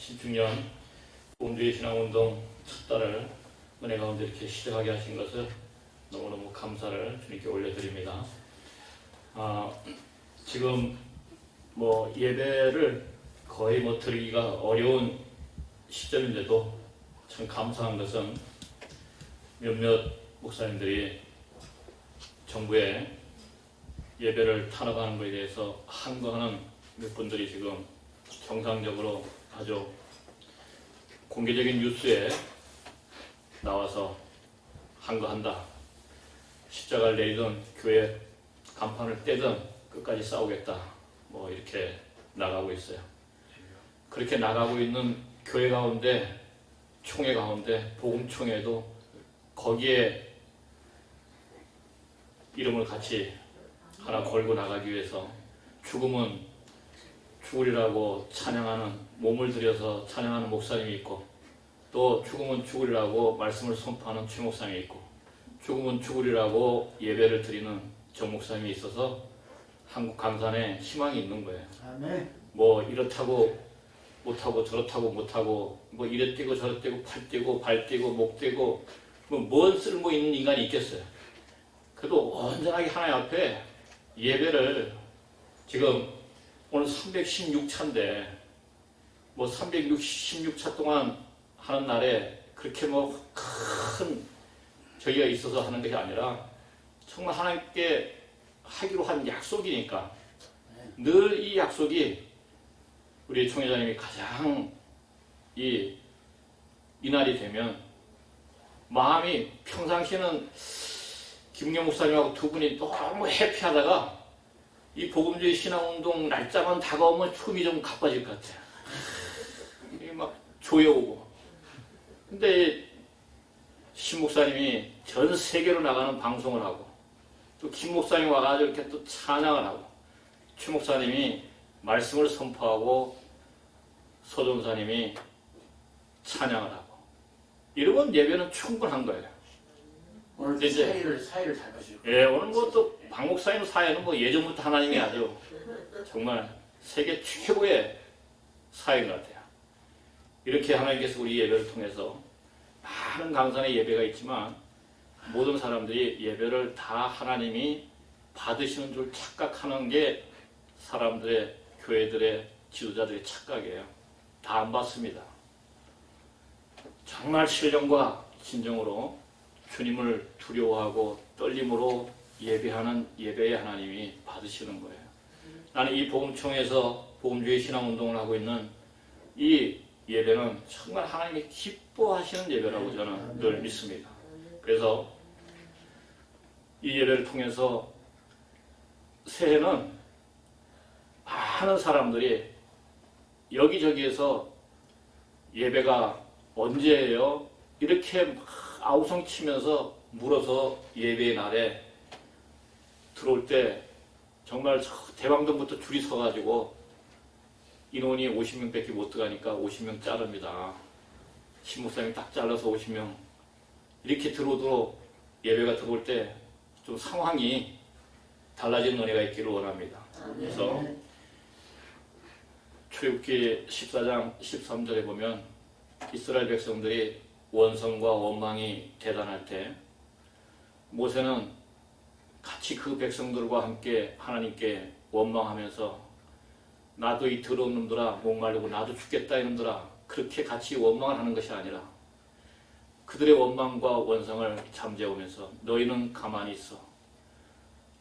2016년 복음주의 신앙운동 첫 달을 은혜 가운데 이렇게 시작하게 하신 것을 너무너무 감사를 주님께 올려드립니다. 지금 예배를 거의 드리기가 어려운 시점인데도 참 감사한 것은 몇몇 목사님들이 정부에 예배를 탄압하는 것에 대해서 항거하는 몇 분들이 지금 정상적으로 아주 공개적인 뉴스에 나와서 항거한다. 십자가를 내리던 교회 간판을 떼든 끝까지 싸우겠다. 이렇게 나가고 있어요. 그렇게 나가고 있는 교회 가운데, 총회 가운데, 복음총회도 거기에 이름을 같이 하나 걸고 나가기 위해서 죽음은 죽으리라고 찬양하는, 몸을 들여서 찬양하는 목사님이 있고, 또 죽음은 죽으리라고 말씀을 선포하는 최 목사님이 있고, 죽음은 죽으리라고 예배를 드리는 정 목사님이 있어서 한국 강산에 희망이 있는 거예요. 아멘. 이렇다고 못하고 저렇다고 못하고 이래 떼고 저래 떼고 팔 떼고 발 떼고 목 떼고 뭔 쓸모 있는 인간이 있겠어요. 그래도 온전하게 하나님 앞에 예배를 지금 오늘 316차인데 366차 동안 하는 날에 그렇게 큰 저기가 있어서 하는 것이 아니라 정말 하나님께 하기로 한 약속이니까 늘 이 약속이 우리 총회장님이 가장 이날이 되면 마음이 평상시에는 김경 목사님하고 두 분이 너무 해피하다가 이 복음주의 신앙운동 날짜만 다가오면 춤이 좀 가빠질 것 같아요. 막 조여오고. 근데 신 목사님이 전 세계로 나가는 방송을 하고 또 김 목사님 와가지고 이렇게 또 찬양을 하고 최 목사님이 말씀을 선포하고 서전사님이 찬양을 하고 이러면 예배는 충분한 거예요. 오늘 이제 사회를 잘 가시고. 예, 오늘 또 박 목사님 사회는 예전부터 하나님이 아주 정말 세계 최고의 사회인 것 같아요. 이렇게 하나님께서 우리 예배를 통해서 많은 강산의 예배가 있지만 모든 사람들이 예배를 다 하나님이 받으시는 줄 착각하는 게 사람들의 교회들의 지도자들의 착각이에요. 다 안 받습니다. 정말 신령과 진정으로 주님을 두려워하고 떨림으로 예배하는 예배의 하나님이 받으시는 거예요. 나는 이 복음총회에서 복음주의 신앙운동을 하고 있는 이 예배는 정말 하나님이 기뻐하시는 예배라고 저는 늘 믿습니다. 그래서 이 예배를 통해서 새해는 많은 사람들이 여기저기에서 예배가 언제예요? 이렇게 막 아우성 치면서 물어서 예배의 날에 들어올 때 정말 대방동부터 줄이 서가지고 인원이 50명밖에 못 들어가니까 50명 자릅니다. 신목사님이 딱 잘라서 50명 이렇게 들어오도록 예배가 들어올 때 좀 상황이 달라지는 은혜가 있기를 원합니다. 그래서 출애굽기 14장 13절에 보면 이스라엘 백성들이 원성과 원망이 대단할 때 모세는 같이 그 백성들과 함께 하나님께 원망하면서 나도 이 더러운 놈들아 목마르고 나도 죽겠다 이놈들아 그렇게 같이 원망을 하는 것이 아니라 그들의 원망과 원성을 잠재우면서 너희는 가만히 있어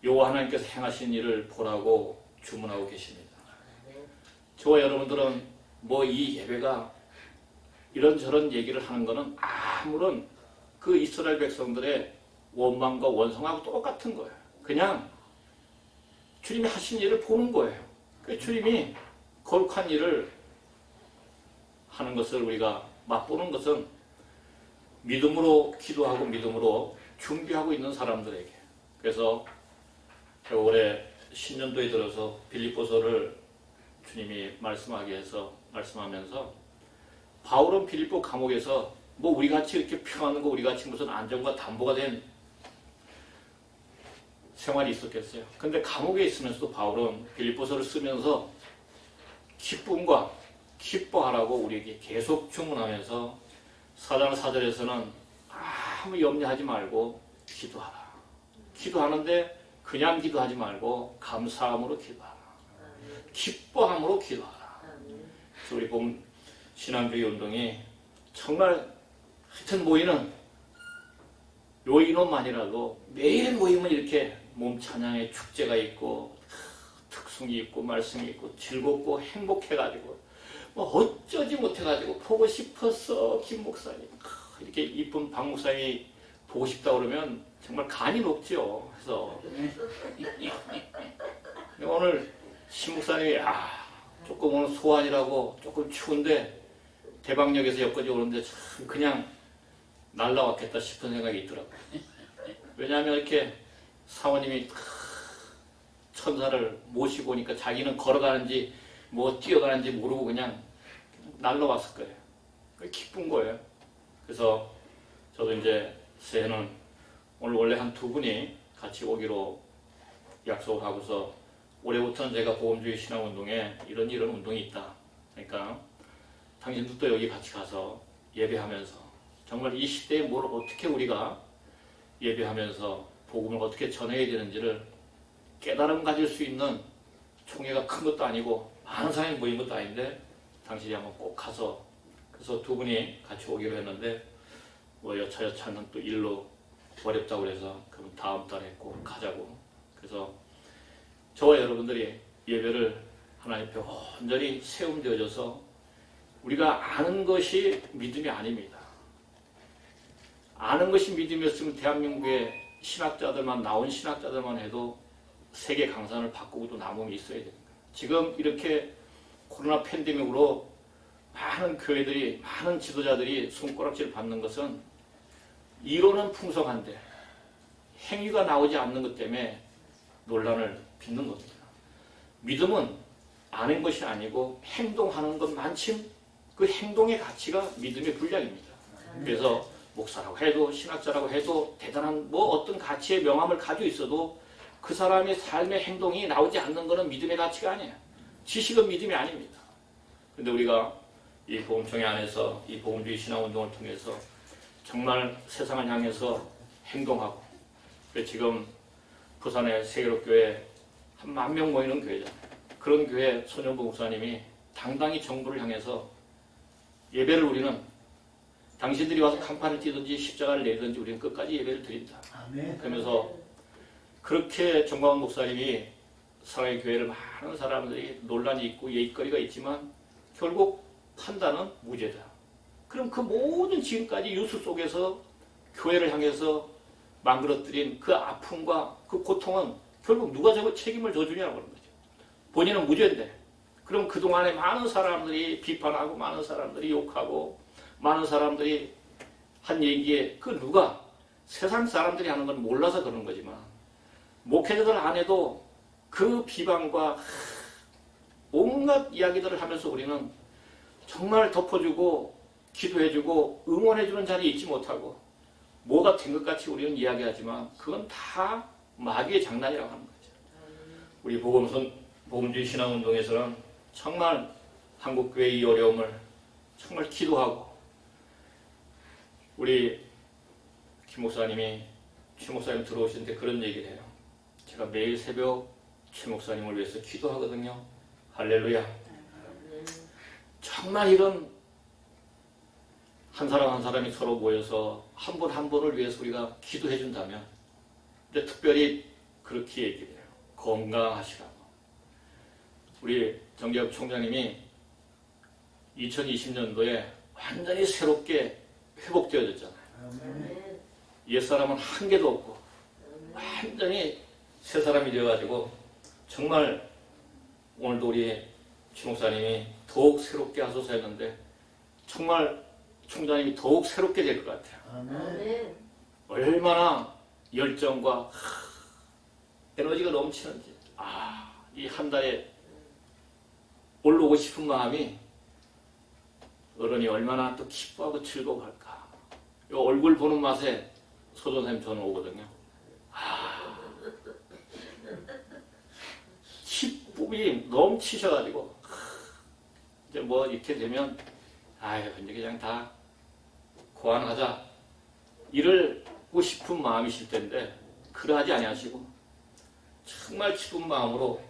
여호와 하나님께서 행하신 일을 보라고 주문하고 계십니다. 저와 여러분들은 이 예배가 이런저런 얘기를 하는 것은 아무런 그 이스라엘 백성들의 원망과 원성하고 똑같은 거예요. 그냥 주님이 하신 일을 보는 거예요. 주님이 거룩한 일을 하는 것을 우리가 맛보는 것은 믿음으로 기도하고 믿음으로 준비하고 있는 사람들에게. 그래서 제가 올해 신년도에 들어서 빌립보서를 주님이 말씀하면서 바울은 빌립보 감옥에서 우리같이 이렇게 평하는 거 우리같이 무슨 안정과 담보가 된 생활이 있었겠어요. 근데 감옥에 있으면서도 바울은 빌립보서를 쓰면서 기쁨과 기뻐하라고 우리에게 계속 주문하면서 사장 4절에서는 아무 염려하지 말고 기도하라. 기도하는데 그냥 기도하지 말고 감사함으로 기도하라. 기뻐함으로 기도하라. 그래서 우리 봄 신앙주의 운동이 정말 하여튼 모이는 요 인원만이라도 매일 모이면 이렇게 몸 찬양의 축제가 있고 특송이 있고 말씀이 있고 즐겁고 행복해가지고 뭐 어쩌지 못해가지고 보고 싶었어 김 목사님 이렇게 이쁜 박 목사님이 보고 싶다 그러면 정말 간이 높죠. 그래서 오늘 신 목사님이 조금 오늘 소환이라고 조금 추운데 대방역에서 여기까지 오는데 참 그냥 날라왔겠다 싶은 생각이 있더라고요. 왜냐하면 이렇게 사모님이 천사를 모시고 오니까 자기는 걸어가는지 뭐 뛰어가는지 모르고 그냥 날라왔을 거예요. 기쁜 거예요. 그래서 저도 이제 새해는 오늘 원래 한 두 분이 같이 오기로 약속을 하고서 올해부터는 제가 보험주의 신앙운동에 이런 운동이 있다. 그러니까 당신들도 여기 같이 가서 예배하면서 정말 이 시대에 뭘 어떻게 우리가 예배하면서 복음을 어떻게 전해야 되는지를 깨달음 가질 수 있는 총회가 큰 것도 아니고 많은 사람이 모인 것도 아닌데 당신이 한번 꼭 가서 그래서 두 분이 같이 오기로 했는데 뭐 여차여차는 또 일로 어렵다고 그래서 그럼 다음 달에 꼭 가자고 그래서 저와 여러분들이 예배를 하나님 앞에 온전히 세움되어져서 우리가 아는 것이 믿음이 아닙니다. 아는 것이 믿음이었으면 대한민국의 신학자들만 나온 신학자들만 해도 세계 강산을 바꾸고도 남음이 있어야 됩니다. 지금 이렇게 코로나 팬데믹으로 많은 교회들이 많은 지도자들이 손가락질 받는 것은 이론은 풍성한데 행위가 나오지 않는 것 때문에 논란을 빚는 겁니다. 믿음은 아는 것이 아니고 행동하는 것만큼 그 행동의 가치가 믿음의 분량입니다. 그래서 목사라고 해도 신학자라고 해도 대단한 뭐 어떤 가치의 명함을 가지고 있어도 그 사람의 삶의 행동이 나오지 않는 것은 믿음의 가치가 아니에요. 지식은 믿음이 아닙니다. 그런데 우리가 이 보험총회 안에서 이 보험주의 신앙운동을 통해서 정말 세상을 향해서 행동하고 지금 부산의 세계로교회 한 10,000명 모이는 교회잖아요. 그런 교회 손영부 목사님이 당당히 정부를 향해서 예배를 우리는 당신들이 와서 간판을 띄든지 십자가를 내든지 우리는 끝까지 예배를 드린다. 아멘. 그러면서 그렇게 정광훈 목사님이 사랑의 교회를 많은 사람들이 논란이 있고 예의거리가 있지만 결국 판단은 무죄다. 그럼 그 모든 지금까지 뉴스 속에서 교회를 향해서 만들어뜨린 그 아픔과 그 고통은 결국 누가 책임을 져주냐고 그런 거죠. 본인은 무죄인데 그럼 그동안에 많은 사람들이 비판하고 많은 사람들이 욕하고 많은 사람들이 한 얘기에 그 누가 세상 사람들이 하는 건 몰라서 그런 거지만 목회자들 안에도 그 비방과 온갖 이야기들을 하면서 우리는 정말 덮어주고 기도해주고 응원해주는 자리에 있지 못하고 뭐가 된 것 같이 우리는 이야기하지만 그건 다 마귀의 장난이라고 하는 거죠. 우리 복음주의 신앙운동에서는 정말 한국교회의 이 어려움을 정말 기도하고 우리 김 목사님이 최 목사님 들어오실 때 그런 얘기를 해요. 제가 매일 새벽 최 목사님을 위해서 기도하거든요. 할렐루야. 정말 이런 한 사람 한 사람이 서로 모여서 한 분 한 분을 위해서 우리가 기도해 준다면 근데 특별히 그렇게 얘기를 해요. 건강하시라고. 우리 정재혁 총장님이 2020년도에 완전히 새롭게 회복되어졌잖아요. 옛사람은 한 개도 없고 완전히 새 사람이 되어가지고 정말 오늘도 우리 최 목사님이 더욱 새롭게 하소서 했는데 정말 총장님이 더욱 새롭게 될 것 같아요. 아멘. 얼마나 열정과 에너지가 넘치는지 이 한 달에 올라오고 싶은 마음이 어른이 얼마나 또 기뻐하고 즐거워할까. 이 얼굴 보는 맛에 소전사님 저는 오거든요. 기쁨이 넘치셔가지고 이제 뭐 이렇게 되면 아유 이제 그냥 다 고안하자 이러고 싶은 마음이실 텐데 그러하지 아니하시고 정말 기쁜 마음으로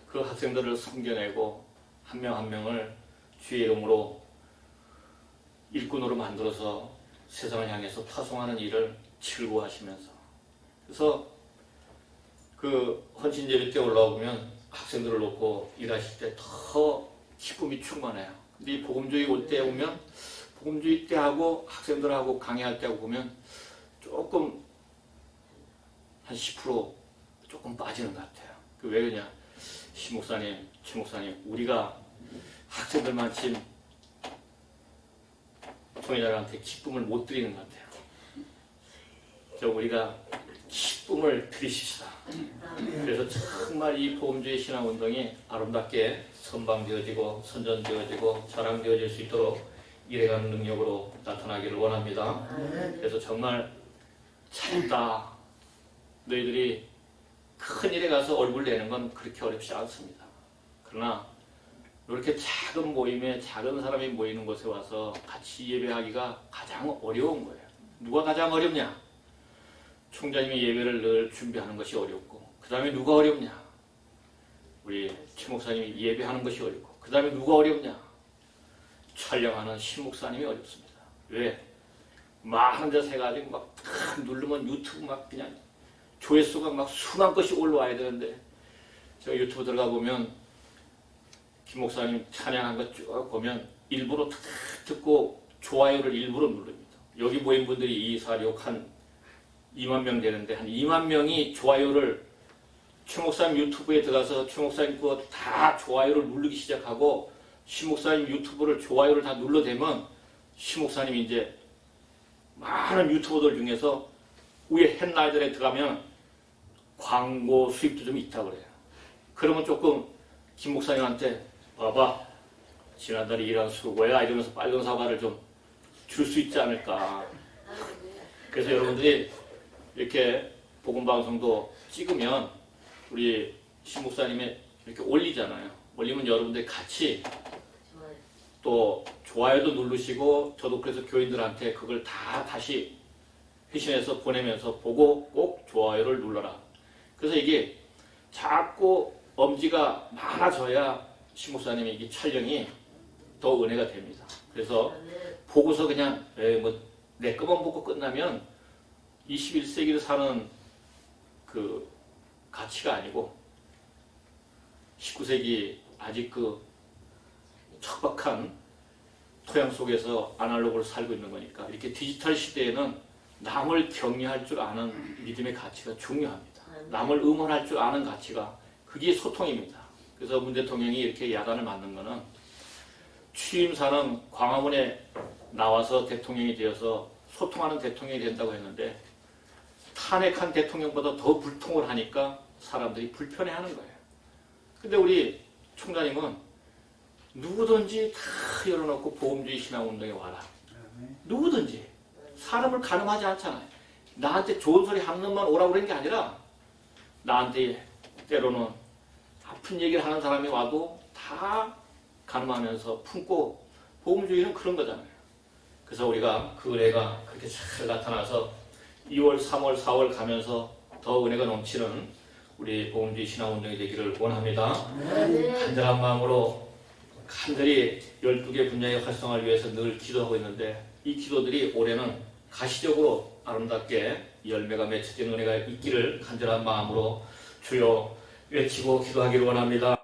그 학생들을 섬겨내고 한 명 한 명을 주의 이름으로 일꾼으로 만들어서 세상을 향해서 파송하는 일을 즐거워하시면서 그래서 그 헌신제비 때 올라오면 학생들을 놓고 일하실 때 더 기쁨이 충만해요. 근데 이 복음주의 올 때 오면 복음주의 때 하고 학생들하고 강의할 때 하고 보면 조금 한 10% 조금 빠지는 것 같아요. 왜 그러냐? 시 목사님, 최 목사님, 우리가 학생들만 지금 총회장한테 기쁨을 못 드리는 것 같아요. 우리가 기쁨을 드리십시다. 그래서 정말 이 복음주의 신앙운동이 아름답게 선방되어지고 선전되어지고 자랑되어질 수 있도록 일해가는 능력으로 나타나기를 원합니다. 그래서 정말 잘했다. 너희들이 큰 일에 가서 얼굴 내는 건 그렇게 어렵지 않습니다. 그러나 이렇게 작은 모임에 작은 사람이 모이는 곳에 와서 같이 예배하기가 가장 어려운 거예요. 누가 가장 어렵냐? 총장님이 예배를 늘 준비하는 것이 어렵고 그 다음에 누가 어렵냐? 우리 최 목사님이 예배하는 것이 어렵고 그 다음에 누가 어렵냐? 촬영하는 시 목사님이 어렵습니다. 왜? 많은 데서 해가지고 막 누르면 유튜브 막 그냥 조회수가 막 수만 건씩 올라와야 되는데 제가 유튜브 들어가 보면 김 목사님 찬양한 거 쭉 보면 일부러 탁 듣고 좋아요를 일부러 누릅니다. 여기 모인 분들이 2, 4, 6 한 2만 명 되는데 한 2만 명이 좋아요를 최 목사님 유튜브에 들어가서 최 목사님 그거 다 좋아요를 누르기 시작하고 시 목사님 유튜브를 좋아요를 다 눌러대면 시 목사님이 이제 많은 유튜버들 중에서 위에 햇라이들에 들어가면 광고 수입도 좀 있다고 그래요. 그러면 조금 김 목사님한테 봐봐 지난달에 일한 수고야 이러면서 빨간 사과를 좀 줄 수 있지 않을까. 그래서 여러분들이 이렇게 복음방송도 찍으면 우리 신 목사님이 이렇게 올리잖아요. 올리면 여러분들이 같이 또 좋아요도 누르시고 저도 그래서 교인들한테 그걸 다 다시 회신해서 보내면서 보고 꼭 좋아요를 눌러라. 그래서 이게 자꾸 엄지가 많아져야 신 목사님이 이게 촬영이 더 은혜가 됩니다. 그래서 보고서 그냥 내 것만 보고 끝나면 21세기를 사는 그 가치가 아니고 19세기 아직 그 척박한 토양 속에서 아날로그를 살고 있는 거니까 이렇게 디지털 시대에는 남을 격려할 줄 아는 믿음의 가치가 중요합니다. 남을 응원할 줄 아는 가치가 그게 소통입니다. 그래서 문 대통령이 이렇게 야단을 맞는 거는 취임사는 광화문에 나와서 대통령이 되어서 소통하는 대통령이 된다고 했는데 탄핵한 대통령보다 더 불통을 하니까 사람들이 불편해하는 거예요. 근데 우리 총장님은 누구든지 다 열어놓고 복음주의 신앙운동에 와라. 누구든지. 사람을 가늠하지 않잖아요. 나한테 좋은 소리 한 놈만 오라고 그런 게 아니라 나한테 때로는 아픈 얘기를 하는 사람이 와도 다 가늠하면서 품고 복음주의는 그런 거잖아요. 그래서 우리가 그 은혜가 그렇게 잘 나타나서 2월, 3월, 4월 가면서 더 은혜가 넘치는 우리 복음주의 신앙운동이 되기를 원합니다. 간절한 마음으로 간절히 12개 분야의 활성화를 위해서 늘 기도하고 있는데 이 기도들이 올해는 가시적으로 아름답게 열매가 맺혀지는 은혜가 있기를 간절한 마음으로 주여 외치고 기도하기를 원합니다.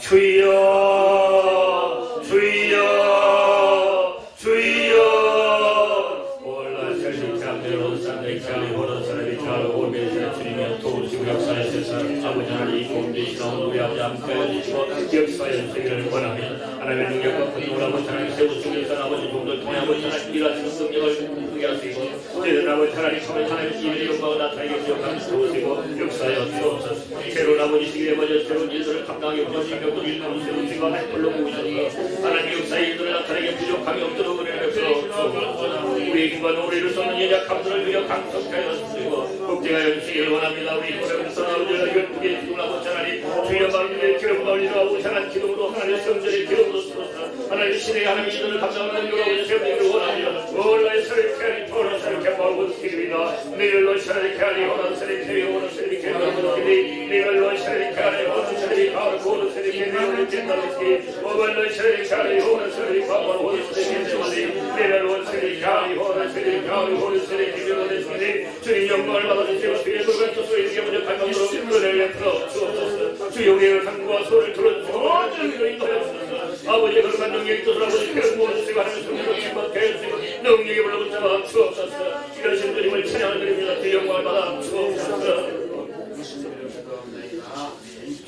주여 주여 주여 올라 세상대로 산대로 보는 사람이 잘 오면서 주님의 도우시고 역사하셔서 아버지 하나님 이 공대 시간 신앙으로 우리 아버지 함께하여 주시고 역사하여 주시기를 원합니다. 하나님의 능력과 권능을 아버지 하나님 세우시면서 아버지 종들 통해 아버지 하나님 일하시는 능력을 누리게 하시고 저희들 아버지 하나님 참을 하나님 이의 영광을 나타내게 주옵소서. 주시고 역사하여 주옵소서. 새로운 아버지 시기에 먼저 새로운 일들을 감당하게 부족함이 없도록 일감을 세우시고 하나님 불러 모으셔서 하나님 역사의 일들을 나타내게 부족함이 없도록 은혜를 베풀어 우리의 힘과 노래를 쏟는 연약함들을 주여 강성하여 주시고 걱정하여 주시기를 원합니다. 우리 노래를 써나오자 열두개 기도를 아버지 하나님 주여 마음의 기름으로 올리라고 하나님 기름으로 하나님 성전의 기름으로 쏟아서 하나님 신의 하나님 이들을 감당하는 여러분의 세우기를 원합니다. 올라의 서를 캐리 토는 서를 캐모하고 드립니다. 내일 러시아를 캐리 호는 서를 캐리 호는 서를 캐리 호는 캐리 내일 러시아를 캐리 호는 서를 가을 호는 서를 캐리 호는 젠다리스키 오늘 러시아를 캐리 호는 서를 가을 호는 서를 캐리 내일 러시아를 캐리 호는 서를 가을 호는 서를 캐리 호는 서를 주님 영광을 받아주시고 주의 노래 소소에게 먼저 갈망으로 은혜를 베풀어 주옵소서. 주의 우리의 간구와 소를 들어주시고 모든 일을 인도하여 주옵소서. 아버지의 거룩한 능력이 있도록 아버지 그를 모아주시고 하나님의 성령으로 힘받게 해주시고 능력의 불러 붙잡아 주옵소서. 이러신 주님을 찬양드립니다. 주의 영광을 받아 주옵소서.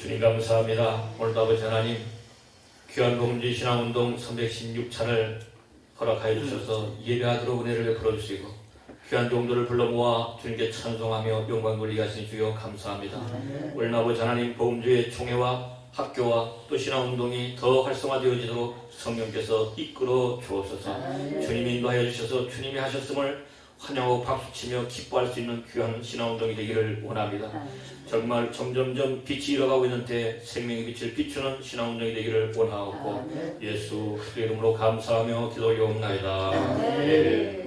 주님 감사합니다. 오늘도 아버지 하나님 귀한 복음주의 신앙운동 316찬을 허락하여 주셔서 예배하도록 은혜를 베풀어 주시고 귀한 종들을 불러 모아 주님께 찬송하며 영광 돌리게 하시니 주여 감사합니다. 오늘 아버지 하나님 복음주의 총회와 학교와 또 신앙운동이 더 활성화되어지도록 성령께서 이끌어 주옵소서. 주님이 인도하여 주셔서 주님이 하셨음을 환영하고 박수치며 기뻐할 수 있는 귀한 신앙운동이 되기를 원합니다. 정말 점점점 빛이 잃어가고 있는데 생명의 빛을 비추는 신앙운동이 되기를 원하옵고 예수 그리스도의 이름으로 감사하며 기도 올려옵나이다. 네.